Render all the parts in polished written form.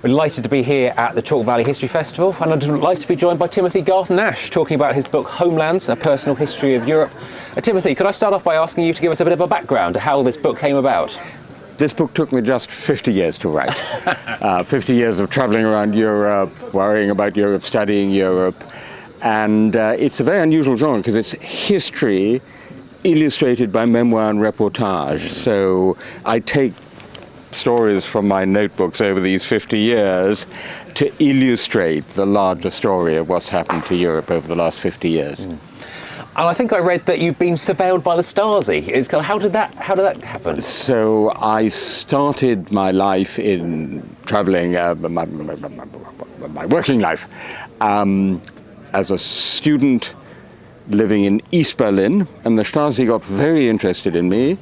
We're delighted to be here at the Chalk Valley History Festival, and I'd like to be joined by Timothy Garton Ash, talking about his book Homelands, A Personal History of Europe. Timothy, could I start off by asking you to give us a bit of a background to how this book came about? This book took me just 50 years to write. 50 years of travelling around Europe, worrying about Europe, studying Europe. And it's a very unusual genre because it's history illustrated by memoir and reportage. So I take stories from my notebooks over these 50 years to illustrate the larger story of what's happened to Europe over the last 50 years. And I think I read that you've been surveilled by the Stasi. It's kind of, how did that happen? So I started my life in traveling, my working life, as a student living in East Berlin, and the Stasi got very interested in me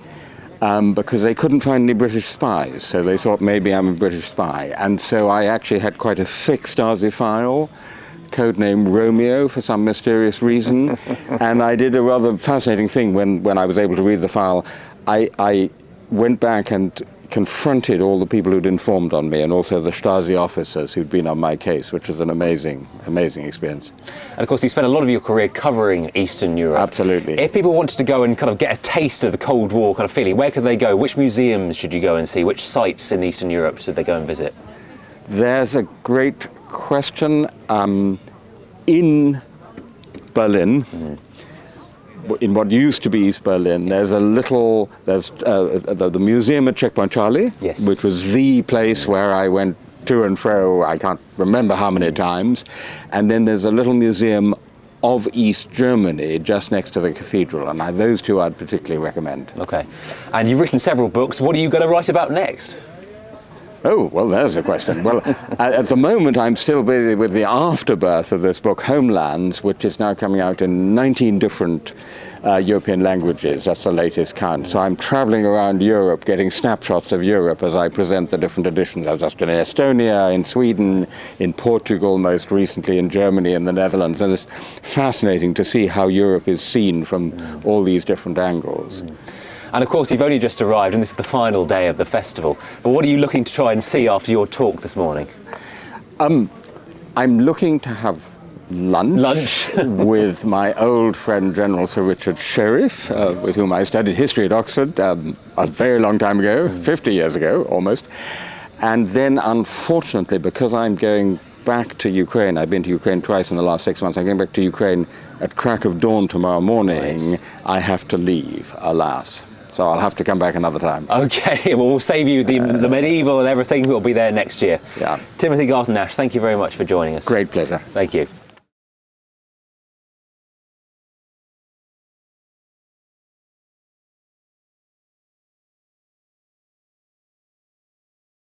because they couldn't find any British spies, so they thought maybe I'm a British spy. And so I actually had quite a thick Stasi file, codename Romeo for some mysterious reason. And I did a rather fascinating thing when I was able to read the file. I went back and confronted all the people who'd informed on me, and also the Stasi officers who'd been on my case, which was an amazing experience. And of course, you spent a lot of your career covering Eastern Europe. Absolutely. If people wanted to go and kind of get a taste of the Cold War kind of feeling, where could they go? Which museums should you go and see? Which sites in Eastern Europe should they go and visit? There's a great question. In Berlin, in what used to be East Berlin, there's the museum at Checkpoint Charlie, yes, which was the place where I went to and fro, I can't remember how many times. And then there's a little museum of East Germany just next to the cathedral, and those two I'd particularly recommend. Okay. And you've written several books. What are you going to write about next? Oh, well, there's a question. Well, at the moment, I'm still busy with the afterbirth of this book, Homelands, which is now coming out in 19 different European languages. That's the latest count. So I'm traveling around Europe, getting snapshots of Europe as I present the different editions. I've just been in Estonia, in Sweden, in Portugal, most recently in Germany and the Netherlands. And it's fascinating to see how Europe is seen from all these different angles. And of course, you've only just arrived, and this is the final day of the festival. But what are you looking to try and see after your talk this morning? I'm looking to have lunch with my old friend General Sir Richard Sheriff, with whom I studied history at Oxford a very long time ago, 50 years ago almost. And then, unfortunately, because I'm going back to Ukraine, I've been to Ukraine twice in the last 6 months, I'm going back to Ukraine at crack of dawn tomorrow morning, I have to leave, alas. So I'll have to come back another time. Okay, well, we'll save you the medieval and everything. Will be there next year. Yeah. Timothy Garton Ash, thank you very much for joining us. Great pleasure. Thank you.